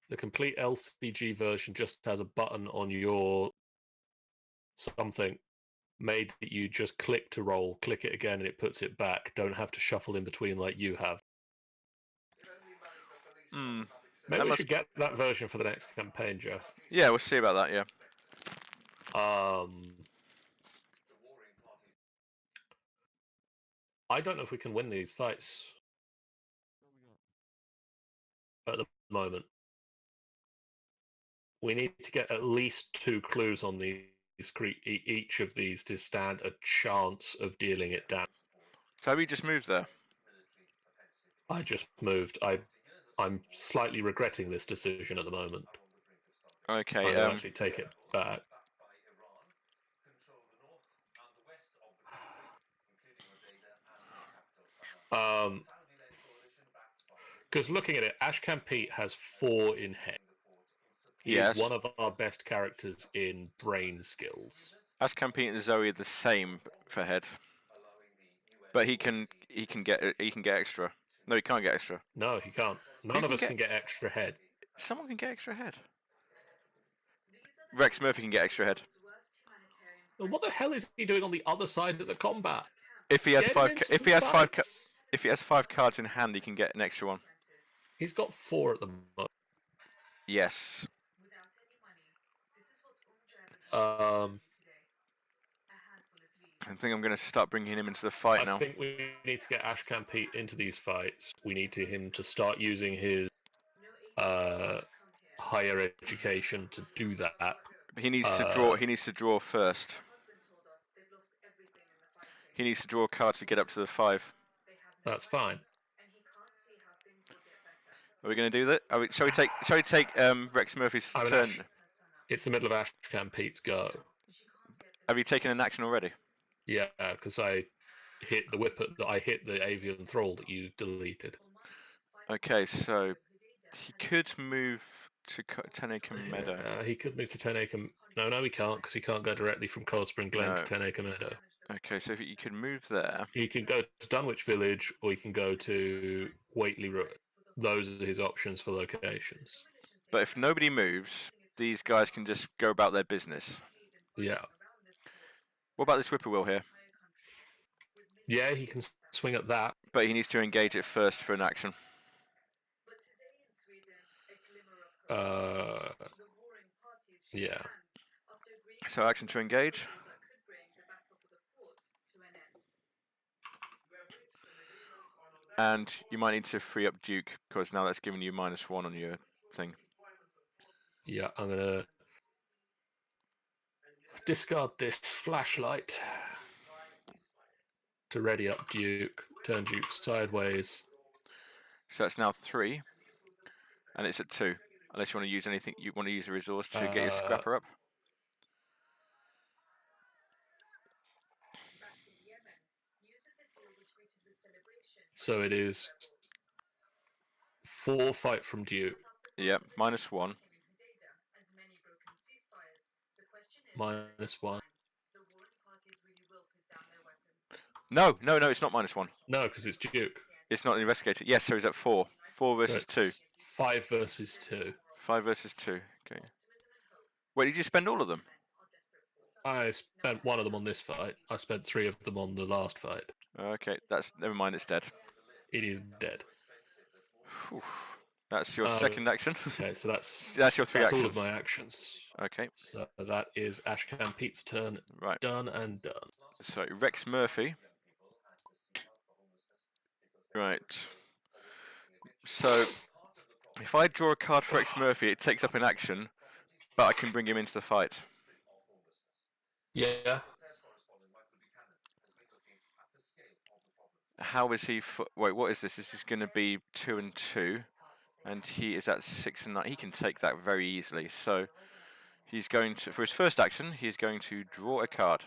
The complete LCG version just has a button on your something made that you just click to roll, click it again, and it puts it back. Don't have to shuffle in between like you have. Maybe we should get that version for the next campaign, Geoff. Yeah, we'll see about that. Yeah. I don't know if we can win these fights at the moment. We need to get at least 2 clues on these, each of these to stand a chance of dealing it down. So we just moved there. I just moved. I'm slightly regretting this decision at the moment. Okay. I'm going to actually take it back. Because looking at it, Ashcan Pete has 4 in head. He is one of our best characters in brain skills. Ashcan Pete and Zoe are the same for head, but he can get extra. No, he can't get extra. No, he can't. None of us can get extra head. Someone can get extra head. Rex Murphy can get extra head. Well, what the hell is he doing on the other side of the combat? If he has if he has 5 cards in hand, he can get an extra one. He's got 4 at the moment. Yes. I think I'm going to start bringing him into the fight now. I think we need to get Ashcan Pete into these fights. We need him to start using his higher education to do that. He needs to draw. He needs to draw first. He needs to draw a card to get up to the 5. That's fine. Are we going to do that? Shall we take Rex Murphy's turn? It's the middle of Ashcan Pete's go. Have you taken an action already? Yeah, because I hit the avian thrall that you deleted. Okay, so he could move to 10 Acre Meadow. He could move to 10 Acre. No, he can't, because he can't go directly from Cold Spring Glen to 10 Acre Meadow. Okay, so if you could move there. You can go to Dunwich Village, or you can go to Whateley Road. Those are his options for locations. But if nobody moves, these guys can just go about their business. Yeah. What about this whippoorwill here? Yeah, he can swing at that. But he needs to engage it first for an action. Yeah. So action to engage. And you might need to free up Duke, because now that's giving you -1 on your thing. Yeah, I'm going to discard this flashlight to ready up Duke, turn Duke sideways. So that's now 3, and it's at 2. Unless you want to use anything, you want to use a resource to get your scrapper up. So it is 4 fight from Duke. Yep, -1. -1. No, it's not -1. No, because it's Duke. It's not an investigator. Yes, so he's at 4. 4 versus 2. 5 versus 2. 5 versus 2. Okay. Wait, did you spend all of them? I spent 1 of them on this fight. I spent 3 of them on the last fight. Okay, never mind. It's dead. It is dead. Whew. That's your second action. Okay, so that's your 3 actions. All of my actions. Okay. So that is Ashcan Pete's turn. Right. Done and done. So Rex Murphy. Right. So if I draw a card for Rex Murphy, it takes up an action, but I can bring him into the fight. Yeah. How is he? Wait, what is this? This is going to be 2 and 2, and he is at 6 and 9. He can take that very easily. So he's going to, for his first action, he's going to draw a card.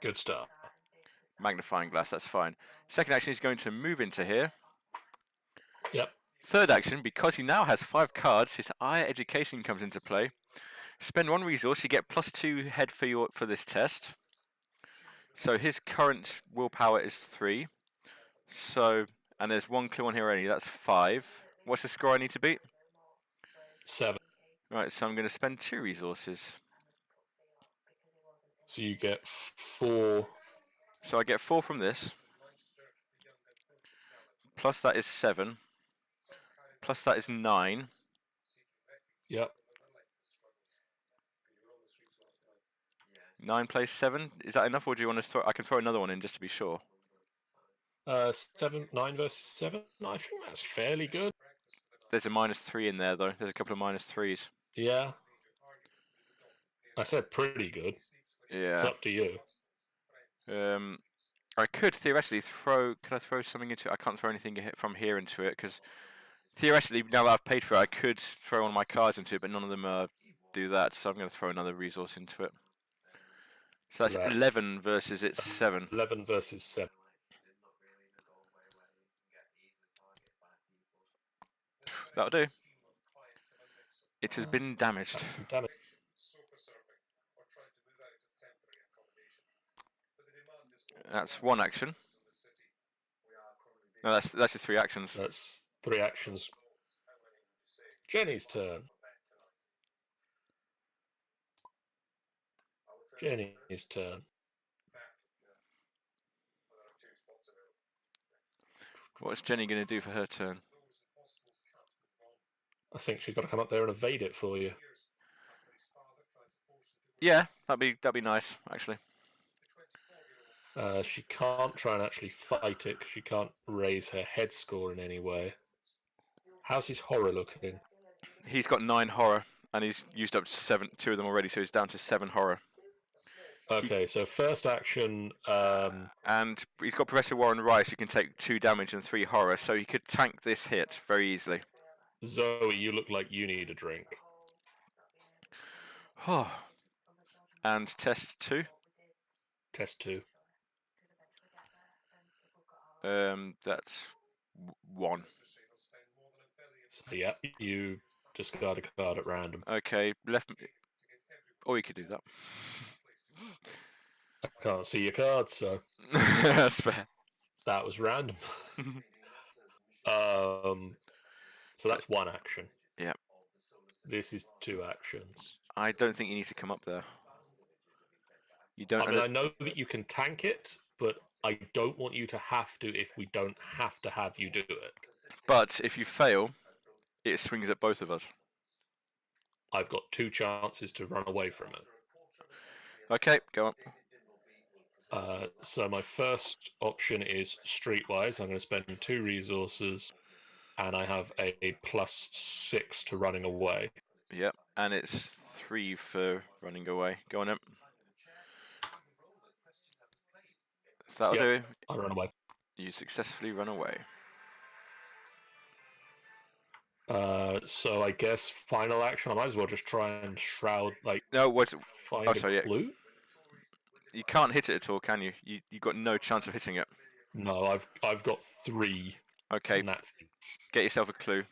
Good start. Magnifying glass, that's fine. Second action, he's going to move into here. Yep. Third action, because he now has 5 cards, his higher education comes into play. Spend 1 resource, you get +2 head for this test. So his current willpower is 3. So, and there's 1 clue on here only, that's 5. What's the score I need to beat? 7. Right, so I'm going to spend 2 resources. So you get 4. So I get 4 from this. Plus that is 7. Plus that is 9. Yep. 9 plays 7. Is that enough, or do you want to throw? I can throw another one in just to be sure. 9 versus 7. I think that's fairly good. There's a -3 in there, though. There's a couple of -3s. Yeah. I said pretty good. Yeah. It's up to you. I could theoretically throw. Could I throw something into it? I can't throw anything from here into it because theoretically, now that I've paid for it, I could throw one of my cards into it, but none of them do that. So I'm going to throw another resource into it. So that's 11 versus its 7. 11 versus 7. That'll do. It has been damaged. That's some damage. That's 1 action. No, that's just 3 actions. That's 3 actions. Jenny's turn. Jenny's turn. What's Jenny going to do for her turn? I think she's got to come up there and evade it for you. Yeah, that'd be nice, actually. She can't try and actually fight it because she can't raise her head score in any way. How's his horror looking? He's got 9 horror, and he's used up 2 of them already, so he's down to 7 horror. Okay, so first action. And he's got Professor Warren Rice, who can take 2 damage and 3 horror, so he could tank this hit very easily. Zoe, you look like you need a drink. Oh. And test 2. Test 2. That's 1. So yeah, you discard a card at random. Okay, left. Or you could do that. I can't see your cards, so That's fair. that was random. So that's 1 action. Yeah. This is 2 actions. I don't think you need to come up there. You don't. I mean, I know that you can tank it, but I don't want you to have to if we don't have to have you do it. But if you fail, it swings at both of us. I've got 2 chances to run away from it. Okay, go on. So my first option is streetwise. I'm going to spend 2 resources, and I have a +6 to running away. Yep, and it's 3 for running away. Go on, then. That'll do. I run away. You successfully run away. So I guess final action. I might as well just try and shroud, No, find a clue. Yeah. You can't hit it at all, can you? You've got no chance of hitting it. No, I've got 3. Okay. And that's it. Get yourself a clue.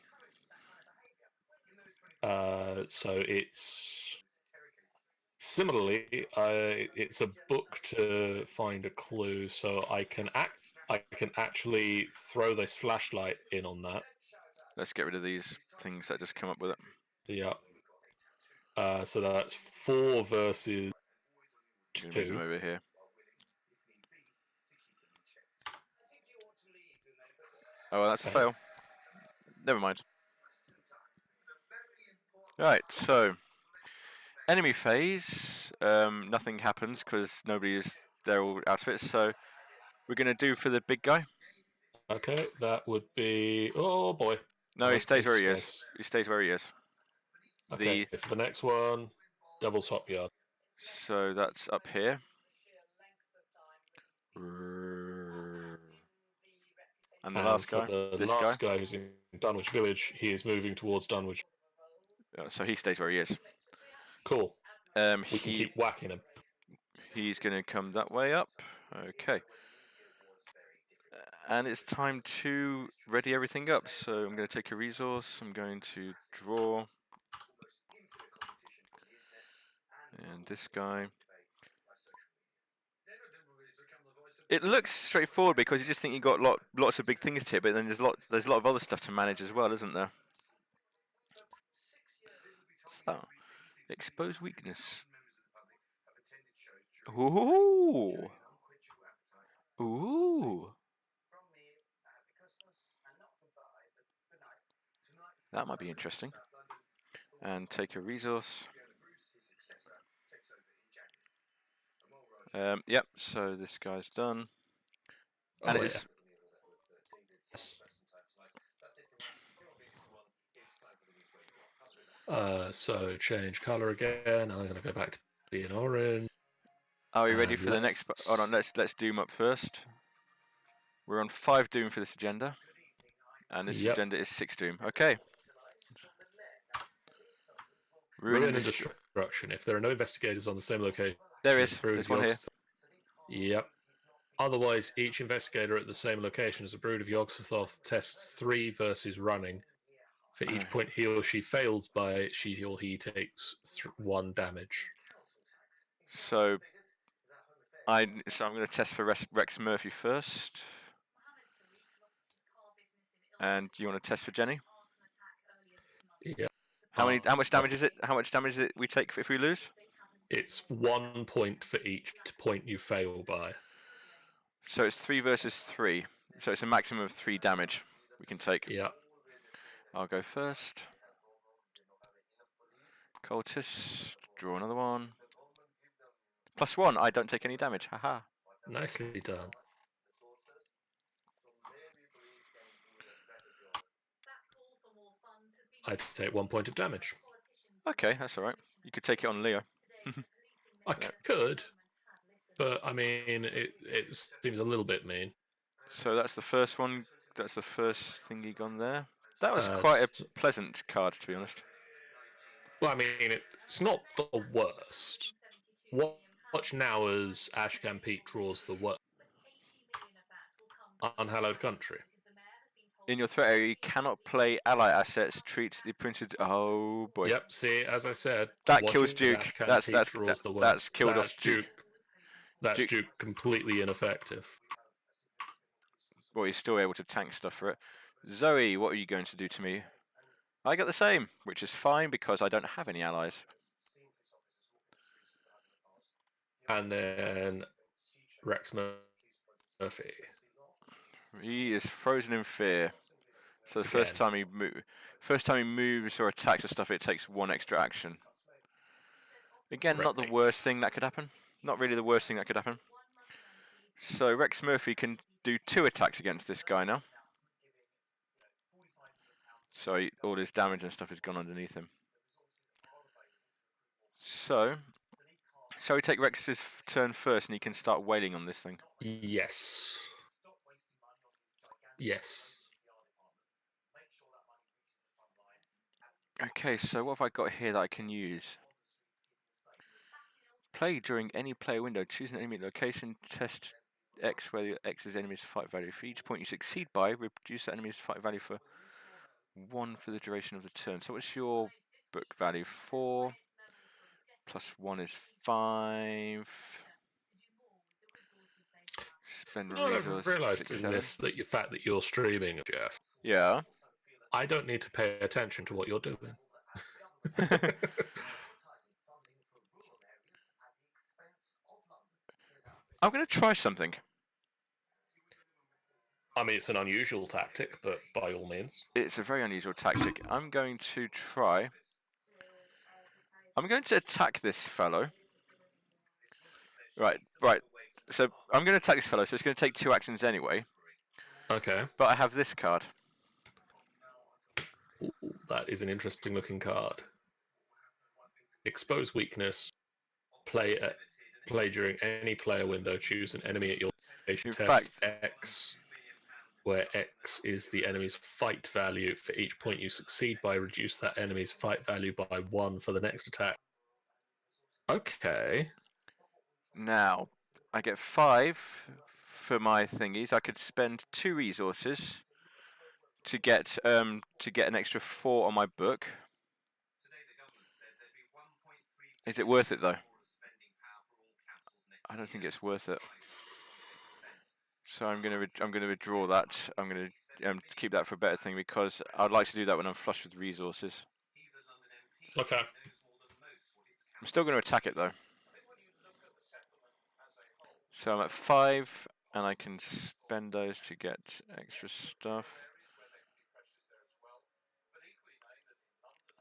So it's similarly, it's a book to find a clue. So I can actually throw this flashlight in on that. Let's get rid of these things that just come up with it. Yeah. So that's 4 versus 2. Move them over here. Oh, well, that's a fail. Never mind. Right, so enemy phase. Nothing happens because they're all out of it. So we're gonna do for the big guy. Okay, that would be. Oh boy. No, he stays where he is. He stays where he is. Okay, for the next one, double top yard. So that's up here. And the last guy, the last guy who's in Dunwich Village, he is moving towards Dunwich. So he stays where he is. Cool. We can keep whacking him. He's going to come that way up. Okay. And it's time to ready everything up. So I'm going to take a resource. I'm going to draw. And this guy. It looks straightforward because you just think you've got lots of big things to hit, but then there's a lot of other stuff to manage as well, isn't there? So, expose weakness. Ooh. Ooh. That might be interesting. And take a resource. Yep, so this guy's done. And Oh, it is. So change color again. I'm gonna go back to being orange. Are we ready for the next? Hold on, let's doom up first. We're on 5 doom for this agenda, and this agenda is 6 doom. Okay. Ruin and destruction. If there are no investigators on the same location, there is. There's one here. Yep. Otherwise, each investigator at the same location as a brood of Yogg-Sothoth tests 3 versus running. For each point he or she fails by, she or he takes 1 damage. So I'm going to test for Rex Murphy first. And do you want to test for Jenny? Yeah. How much damage is it? How much damage is it we take if we lose? It's 1 point for each point you fail by. So it's 3 versus 3. So it's a maximum of 3 damage we can take. Yeah. I'll go first. Cultist, draw another one. +1, I don't take any damage. Haha. Nicely done. I take 1 point of damage. Okay, that's alright. You could take it on Leo. I could, but I mean, it seems a little bit mean. So that's the first one. That's the first thingy gone there. That was quite a pleasant card, to be honest. Well, I mean, it's not the worst. Watch now as Ashcan Pete draws the worst. Unhallowed Country. In your threat area, you cannot play ally assets. Treats the printed. Oh boy. Yep. See, as I said, that kills Duke. That's killed off Duke. That's Duke completely ineffective. Well, he's still able to tank stuff for it. Zoe, what are you going to do to me? I get the same, which is fine because I don't have any allies. And then Rex Murphy. He is frozen in fear. So the first time he moves or attacks or stuff, it takes 1 extra action. Again, not the worst thing that could happen. Not really the worst thing that could happen. So Rex Murphy can do 2 attacks against this guy now. So all his damage and stuff has gone underneath him. So, shall we take Rex's turn first and he can start wailing on this thing? Yes. Yes. Okay, so what have I got here that I can use? Play during any player window. Choose an enemy location. Test X where the X's enemy's fight value. For each point you succeed by, reduce the enemy's fight value for 1 for the duration of the turn. So what's your book value? 4 plus 1 is 5. Spend a resource. I've realised in this that the fact that you're streaming, Geoff. Yeah. I don't need to pay attention to what you're doing. I'm going to try something. I mean, it's an unusual tactic, but by all means. It's a very unusual tactic. I'm going to try. I'm going to attack this fellow. Right. So I'm going to attack this fellow, so it's going to take 2 actions anyway. Okay. But I have this card. Ooh, that is an interesting looking card. Expose weakness. Play during any player window. Choose an enemy at your location. Test X, where X is the enemy's fight value. For each point you succeed by, reduce that enemy's fight value by 1 for the next attack. Okay. Now, I get 5 for my thingies. I could spend 2 resources to get an extra 4 on my book. Is it worth it though? I don't think it's worth it. So I'm gonna withdraw that. I'm gonna keep that for a better thing because I'd like to do that when I'm flush with resources. Okay. I'm still going to attack it though. So I'm at 5, and I can spend those to get extra stuff.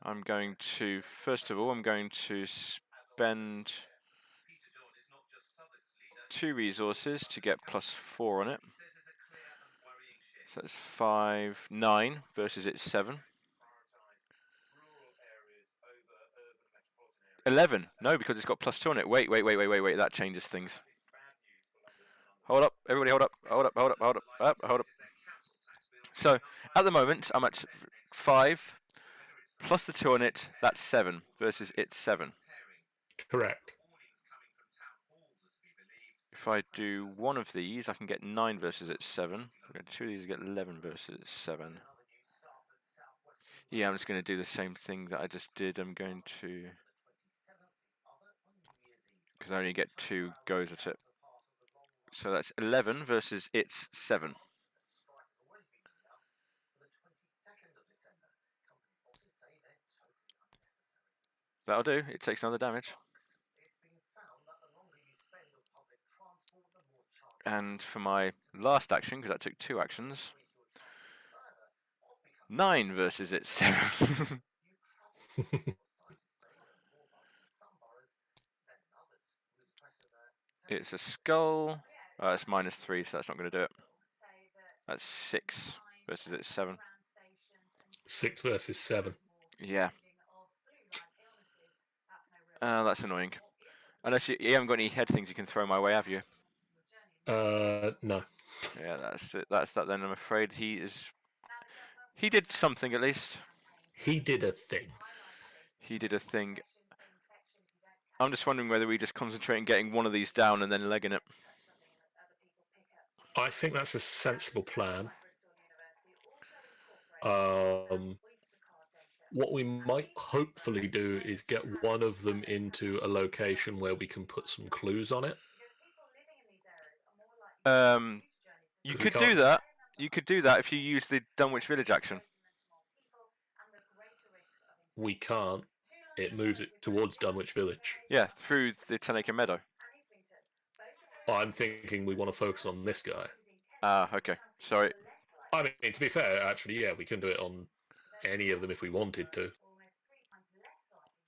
I'm going to, first of all, I'm going to spend 2 resources to get +4 on it. So that's 5, 9 versus its 7. 11. No, because it's got +2 on it. Wait. That changes things. Hold up, everybody, hold up. Hold up. So at the moment, I'm at 5 plus the 2 on it. That's 7 versus its 7. Correct. If I do one of these, I can get 9 versus its 7. If I do 2 of these, I get 11 versus its 7. Yeah, I'm just going to do the same thing that I just did. I'm going to, because I only get 2 goes at it. So that's 11 versus its 7. That'll do. It takes another damage. And for my last action, because that took 2 actions, 9 versus its 7. It's a skull. It's -3, so that's not going to do it. That's 6 versus its 7. 6 versus 7. Yeah. That's annoying. Unless you haven't got any head things you can throw my way, have you? No. Yeah, that's it. That's that then. I'm afraid he did something at least. He did a thing. He did a thing. I'm just wondering whether we just concentrate on getting one of these down and then legging it. I think that's a sensible plan. What we might hopefully do is get one of them into a location where we can put some clues on it. You could do that. You could do that if you use the Dunwich Village action. We can't. It moves it towards Dunwich Village. Yeah, through the 10-acre meadow. I'm thinking we want to focus on this guy. Okay. Sorry. I mean, to be fair, actually, yeah, we can do it on any of them if we wanted to.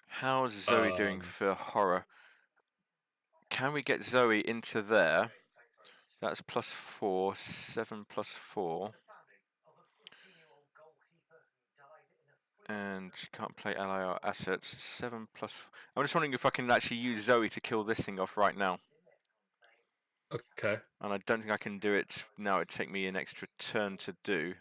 How's Zoe doing for horror? Can we get Zoe into there? That's +4, 7 +4. And she can't play ally or assets. 7 plus. I'm just wondering if I can actually use Zoe to kill this thing off right now. Okay. And I don't think I can do it now. It'd take me an extra turn to do.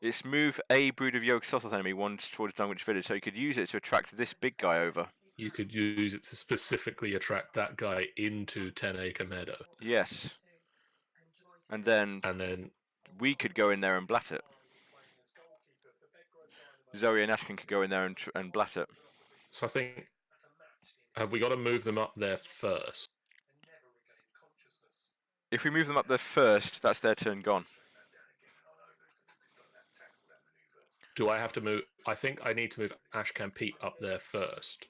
It's move a brood of Yogg-Sothoth enemy once towards Dunwich Village, so you could use it to attract this big guy over. You could use it to specifically attract that guy into 10-acre meadow. Yes. And then we could go in there and blat it. Zoe and Ashkin could go in there and blat it. So I think, have we got to move them up there first? If we move them up there first, that's their turn gone. Do I have to move? I think I need to move Ashcan Pete up there first.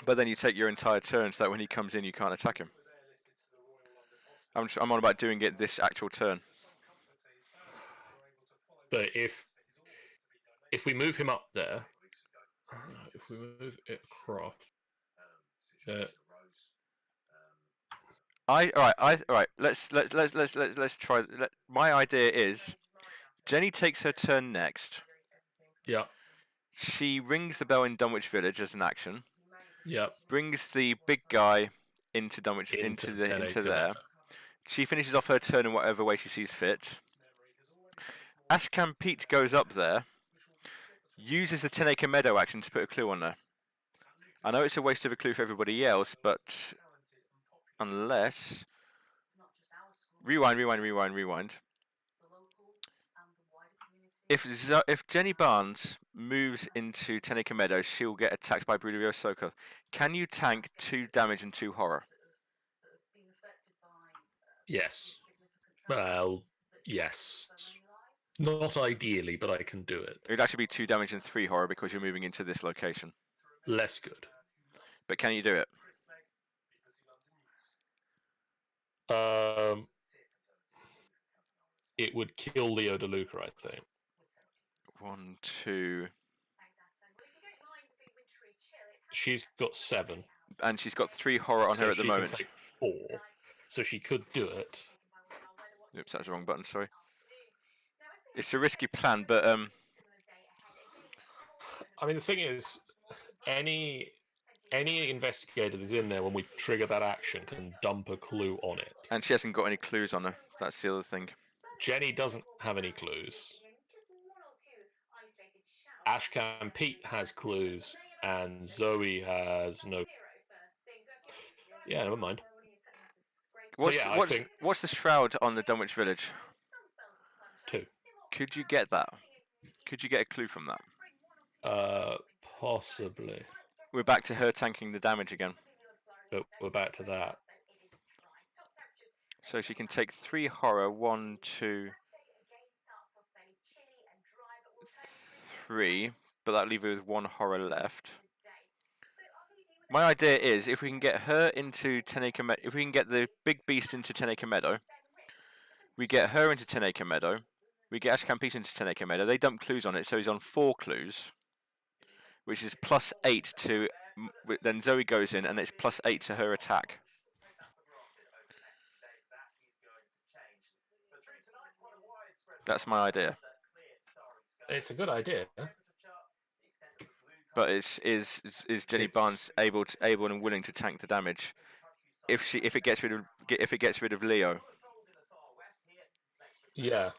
But then you take your entire turn, so that when he comes in, you can't attack him. I'm on about doing it this actual turn. But if we move him up there, if we move it across, all right. Let's try. My idea is, Jenny takes her turn next. Yeah. She rings the bell in Dunwich Village as an action. Yeah. Brings the big guy into Dunwich into there. She finishes off her turn in whatever way she sees fit. Ashcan Pete goes up there, uses the 10-acre meadow action to put a clue on there. I know it's a waste of a clue for everybody else, but unless... Rewind. If Jenny Barnes moves into 10-acre meadow, she'll get attacked by Brood of Yogg-Sothoth. Can you tank 2 damage and 2 horror? Yes. Well, yes. Not ideally, but I can do it. It would actually be 2 damage and 3 horror because you're moving into this location. Less good. But can you do it? It would kill Leo DeLuca, I think. 1, 2. She's got 7. And she's got 3 horror on her at the moment. She can take 4, so she could do it. Oops, that's the wrong button, sorry. It's a risky plan, but I mean, the thing is, any investigator that's in there when we trigger that action can dump a clue on it. And she hasn't got any clues on her. That's the other thing. Jenny doesn't have any clues. Ashcan Pete has clues, and Zoe has no. Yeah, never mind. What's the shroud on the Dunwich Village? 2. Could you get that? Could you get a clue from that? Possibly. We're back to her tanking the damage again. But we're back to that. So she can take 3 horror, 1, 2, 3, but that leaves her with 1 horror left. My idea is if we can get her into 10 Acre Meadow, if we can get the big beast into 10 Acre Meadow, we get her into 10 Acre Meadow, we get Ashcan Pete into 10 Acre Meadow, they dump clues on it, so he's on 4 clues, which is +8 to, then Zoe goes in and it's +8 to her attack. That's my idea. It's a good idea. But is Jenny Barnes able and willing to tank the damage if it gets rid of Leo? Yeah.